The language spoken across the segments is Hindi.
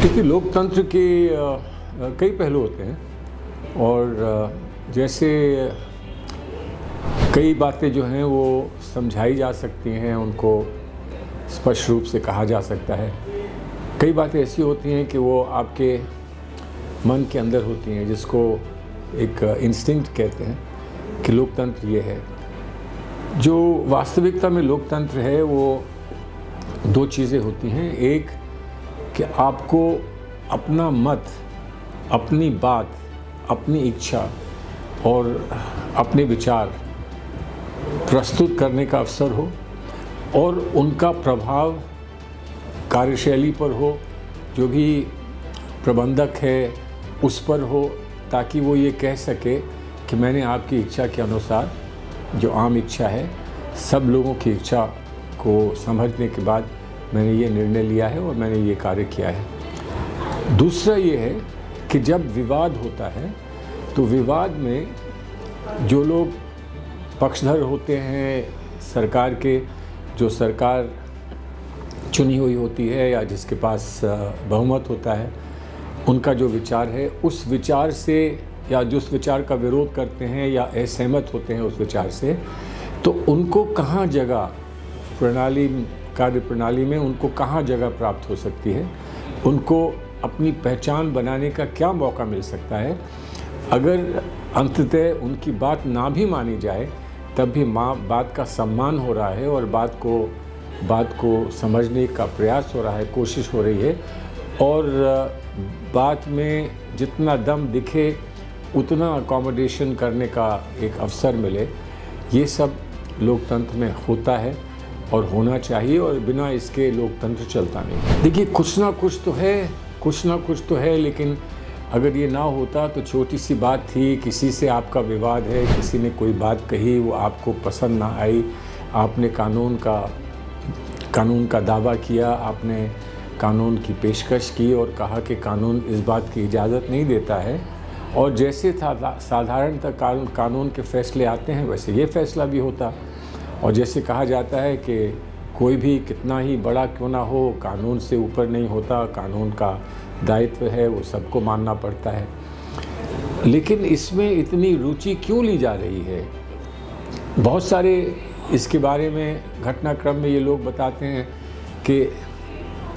क्योंकि लोकतंत्र के कई पहलू होते हैं और जैसे कई बातें जो हैं वो समझाई जा सकती हैं, उनको स्पष्ट रूप से कहा जा सकता है। कई बातें ऐसी होती हैं कि वो आपके मन के अंदर होती हैं, जिसको एक इंस्टिंक्ट कहते हैं कि लोकतंत्र ये है। जो वास्तविकता में लोकतंत्र है वो दो चीज़ें होती हैं। एक कि आपको अपना मत, अपनी बात, अपनी इच्छा और अपने विचार प्रस्तुत करने का अवसर हो और उनका प्रभाव कार्यशैली पर हो, जो भी प्रबंधक है उस पर हो, ताकि वो ये कह सके कि मैंने आपकी इच्छा के अनुसार, जो आम इच्छा है, सब लोगों की इच्छा को समझने के बाद मैंने ये निर्णय लिया है और मैंने ये कार्य किया है। दूसरा ये है कि जब विवाद होता है तो विवाद में जो लोग पक्षधर होते हैं सरकार के, जो सरकार चुनी हुई होती है या जिसके पास बहुमत होता है, उनका जो विचार है उस विचार से, या जिस विचार का विरोध करते हैं या असहमत होते हैं उस विचार से, तो उनको कहाँ जगह कार्य प्रणाली में उनको कहाँ जगह प्राप्त हो सकती है, उनको अपनी पहचान बनाने का क्या मौका मिल सकता है। अगर अंततः उनकी बात ना भी मानी जाए तब भी बात का सम्मान हो रहा है और बात को समझने का प्रयास हो रहा है, कोशिश हो रही है, और बात में जितना दम दिखे उतना अकोमोडेशन करने का एक अवसर मिले, ये सब लोकतंत्र में होता है और होना चाहिए, और बिना इसके लोकतंत्र चलता नहीं। देखिए, कुछ ना कुछ तो है, लेकिन अगर ये ना होता तो छोटी सी बात थी, किसी से आपका विवाद है, किसी ने कोई बात कही, वो आपको पसंद ना आई, आपने कानून का दावा किया, आपने कानून की पेशकश की और कहा कि कानून इस बात की इजाज़त नहीं देता है, और जैसे साधारणतः कानून के फैसले आते हैं वैसे ये फैसला भी होता। और जैसे कहा जाता है कि कोई भी कितना ही बड़ा क्यों ना हो, कानून से ऊपर नहीं होता, कानून का दायित्व है, वो सबको मानना पड़ता है। लेकिन इसमें इतनी रुचि क्यों ली जा रही है? बहुत सारे इसके बारे में घटनाक्रम में ये लोग बताते हैं कि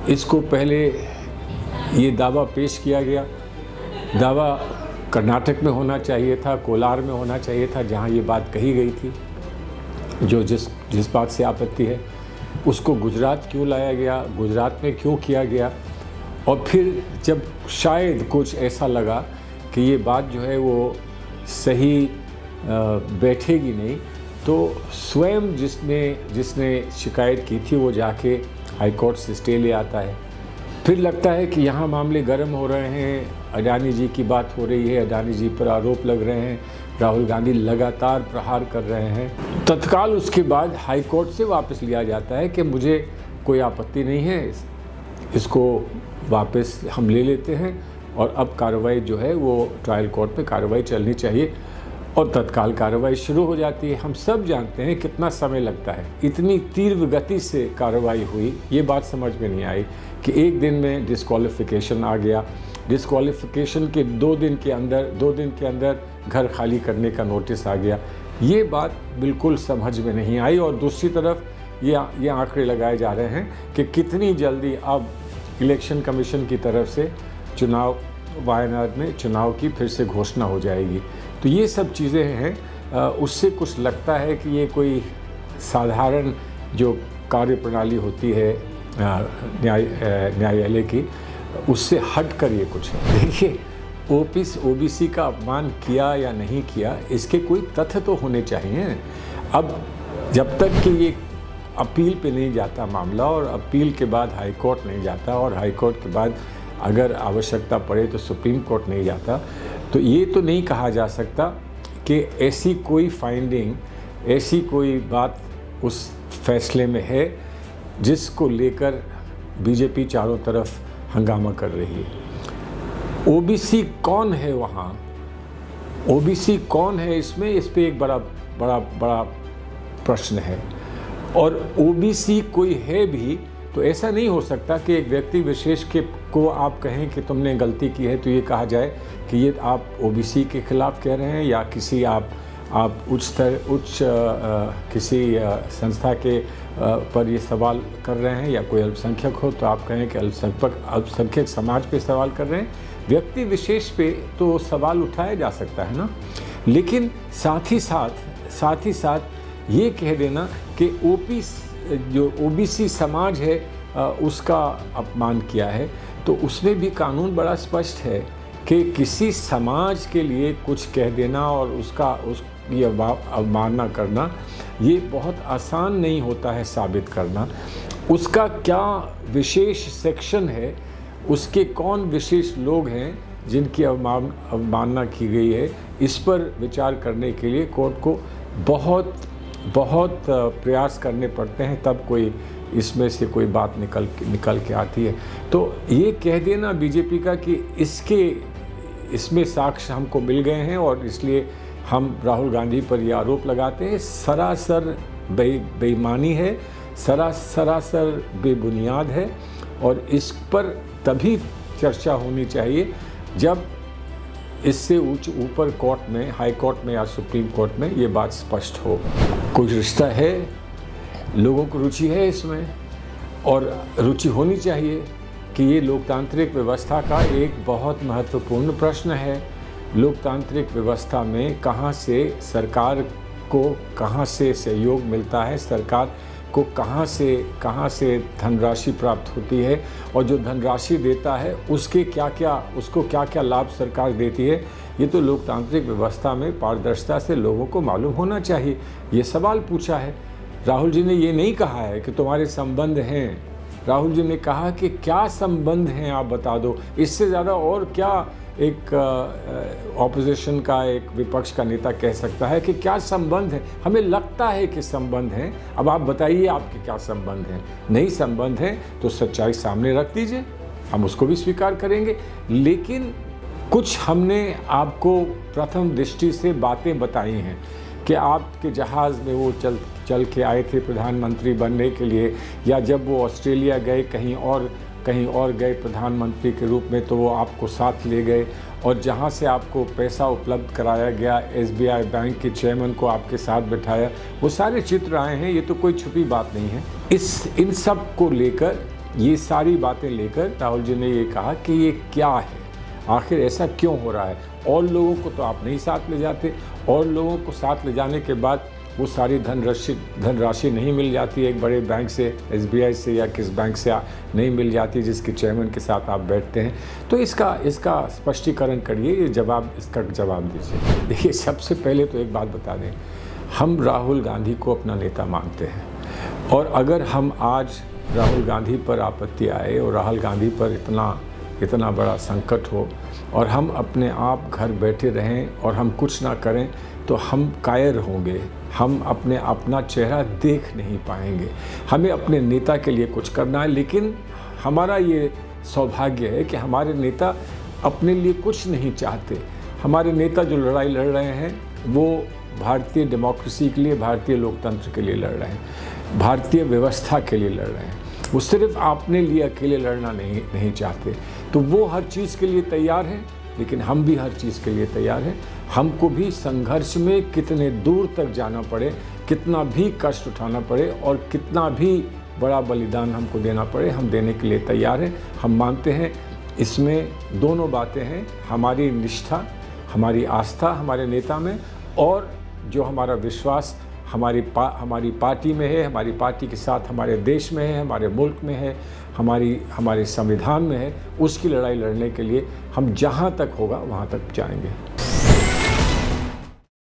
इसको पहले ये दावा पेश किया गया, दावा कर्नाटक में होना चाहिए था, कोलार में होना चाहिए था, जहाँ ये बात कही गई थी, जो जिस बात से आपत्ति है, उसको गुजरात क्यों लाया गया, गुजरात में क्यों किया गया, और फिर जब शायद कुछ ऐसा लगा कि ये बात जो है वो सही बैठेगी नहीं, तो स्वयं जिसने शिकायत की थी वो जाके हाई कोर्ट से स्टे ले आता है। फिर लगता है कि यहाँ मामले गर्म हो रहे हैं, अडानी जी की बात हो रही है, अडानी जी पर आरोप लग रहे हैं, राहुल गांधी लगातार प्रहार कर रहे हैं। तत्काल उसके बाद हाई कोर्ट से वापस लिया जाता है कि मुझे कोई आपत्ति नहीं है, इसको वापस हम ले लेते हैं, और अब कार्रवाई जो है वो ट्रायल कोर्ट में कार्रवाई चलनी चाहिए, और तत्काल कार्रवाई शुरू हो जाती है। हम सब जानते हैं कितना समय लगता है। इतनी तीव्र गति से कार्रवाई हुई, ये बात समझ में नहीं आई कि एक दिन में डिस्क्वालिफिकेशन आ गया, डिस्क्वालिफिकेशन के दो दिन के अंदर घर खाली करने का नोटिस आ गया। ये बात बिल्कुल समझ में नहीं आई। और दूसरी तरफ ये आंकड़े लगाए जा रहे हैं कि कितनी जल्दी अब इलेक्शन कमीशन की तरफ से वायनाड में चुनाव की फिर से घोषणा हो जाएगी। तो ये सब चीज़ें हैं, उससे कुछ लगता है कि ये कोई साधारण जो कार्य प्रणाली होती है न्यायालय की, उससे हट कर ये कुछ है। देखिए, ओबीसी का अपमान किया या नहीं किया, इसके कोई तथ्य तो होने चाहिए। अब जब तक कि ये अपील पे नहीं जाता मामला, और अपील के बाद हाई कोर्ट नहीं जाता, और हाई कोर्ट के बाद अगर आवश्यकता पड़े तो सुप्रीम कोर्ट नहीं जाता, तो ये तो नहीं कहा जा सकता कि ऐसी कोई फाइंडिंग, ऐसी कोई बात उस फैसले में है जिसको लेकर बीजेपी चारों तरफ हंगामा कर रही है। ओबीसी कौन है वहाँ, ओबीसी कौन है इसमें, इस पे एक बड़ा प्रश्न है। और ओबीसी कोई है भी तो ऐसा नहीं हो सकता कि एक व्यक्ति विशेष को आप कहें कि तुमने गलती की है तो ये कहा जाए कि ये आप ओबीसी के खिलाफ कह रहे हैं, या किसी आप उच्च किसी संस्था के पर ये सवाल कर रहे हैं, या कोई अल्पसंख्यक हो तो आप कहें कि अल्पसंख्यक समाज पे सवाल कर रहे हैं। व्यक्ति विशेष पे तो सवाल उठाया जा सकता है ना, लेकिन साथ ही साथ ये कह देना कि जो ओबीसी समाज है उसका अपमान किया है, तो उसमें भी कानून बड़ा स्पष्ट है कि किसी समाज के लिए कुछ कह देना और ये अवमानना करना, ये बहुत आसान नहीं होता है साबित करना। उसका क्या विशेष सेक्शन है, उसके कौन विशेष लोग हैं जिनकी अवमानना की गई है, इस पर विचार करने के लिए कोर्ट को बहुत प्रयास करने पड़ते हैं, तब कोई इसमें से कोई बात निकल के आती है। तो ये कह देना बीजेपी का कि इसमें साक्ष्य हमको मिल गए हैं और इसलिए हम राहुल गांधी पर ये आरोप लगाते हैं, सरासर बेईमानी है, सरासर बेबुनियाद है। और इस पर तभी चर्चा होनी चाहिए जब इससे ऊपर कोर्ट में, हाई कोर्ट में या सुप्रीम कोर्ट में ये बात स्पष्ट हो। कोई रिश्ता है, लोगों को रुचि है इसमें, और रुचि होनी चाहिए कि ये लोकतांत्रिक व्यवस्था का एक बहुत महत्वपूर्ण प्रश्न है। लोकतांत्रिक व्यवस्था में कहाँ से सरकार को कहाँ से सहयोग मिलता है, सरकार को कहाँ से धनराशि प्राप्त होती है, और जो धनराशि देता है उसको क्या क्या लाभ सरकार देती है, ये तो लोकतांत्रिक व्यवस्था में पारदर्शिता से लोगों को मालूम होना चाहिए। ये सवाल पूछा है। राहुल जी ने ये नहीं कहा है कि तुम्हारे संबंध हैं, राहुल जी ने कहा कि क्या संबंध हैं आप बता दो। इससे ज़्यादा और क्या एक ऑपोजिशन का, एक विपक्ष का नेता कह सकता है कि क्या संबंध है। हमें लगता है कि संबंध हैं, अब आप बताइए आपके क्या संबंध हैं। नहीं संबंध हैं तो सच्चाई सामने रख दीजिए, हम उसको भी स्वीकार करेंगे। लेकिन कुछ हमने आपको प्रथम दृष्टि से बातें बताई हैं कि आपके जहाज़ में वो चल के आए थे प्रधानमंत्री बनने के लिए, या जब वो ऑस्ट्रेलिया गए कहीं और गए प्रधानमंत्री के रूप में तो वो आपको साथ ले गए, और जहाँ से आपको पैसा उपलब्ध कराया गया, एसबीआई बैंक के चेयरमैन को आपके साथ बिठाया, वो सारे चित्र आए हैं। ये तो कोई छुपी बात नहीं है। इन सब को लेकर, ये सारी बातें लेकर राहुल जी ने ये कहा कि ये क्या है, आखिर ऐसा क्यों हो रहा है। और लोगों को तो आप नहीं साथ ले जाते, और लोगों को साथ ले जाने के बाद वो सारी धनराशि नहीं मिल जाती एक बड़े बैंक से, एसबीआई से या किस बैंक से नहीं मिल जाती जिसके चेयरमैन के साथ आप बैठते हैं। तो इसका स्पष्टीकरण करिए, इसका जवाब दीजिए। देखिए, सबसे पहले तो एक बात बता दें, हम राहुल गांधी को अपना नेता मानते हैं, और अगर हम आज राहुल गांधी पर आपत्ति आए और राहुल गांधी पर इतना बड़ा संकट हो और हम अपने आप घर बैठे रहें और हम कुछ ना करें, तो हम कायर होंगे, हम अपना चेहरा देख नहीं पाएंगे। हमें अपने नेता के लिए कुछ करना है, लेकिन हमारा ये सौभाग्य है कि हमारे नेता अपने लिए कुछ नहीं चाहते। हमारे नेता जो लड़ाई लड़ रहे हैं वो भारतीय डेमोक्रेसी के लिए, भारतीय लोकतंत्र के लिए लड़ रहे हैं, भारतीय व्यवस्था के लिए लड़ रहे हैं। वो सिर्फ अपने लिए अकेले लड़ना नहीं चाहते। तो वो हर चीज़ के लिए तैयार हैं, लेकिन हम भी हर चीज़ के लिए तैयार हैं। हमको भी संघर्ष में कितने दूर तक जाना पड़े, कितना भी कष्ट उठाना पड़े और कितना भी बड़ा बलिदान हमको देना पड़े, हम देने के लिए तैयार हैं। हम मानते हैं इसमें दोनों बातें हैं, हमारी निष्ठा, हमारी आस्था हमारे नेता में, और जो हमारा विश्वास हमारी पार्टी में है, हमारी पार्टी के साथ हमारे देश में है, हमारे मुल्क में है, हमारे संविधान में है। उसकी लड़ाई लड़ने के लिए हम जहाँ तक होगा वहाँ तक जाएंगे।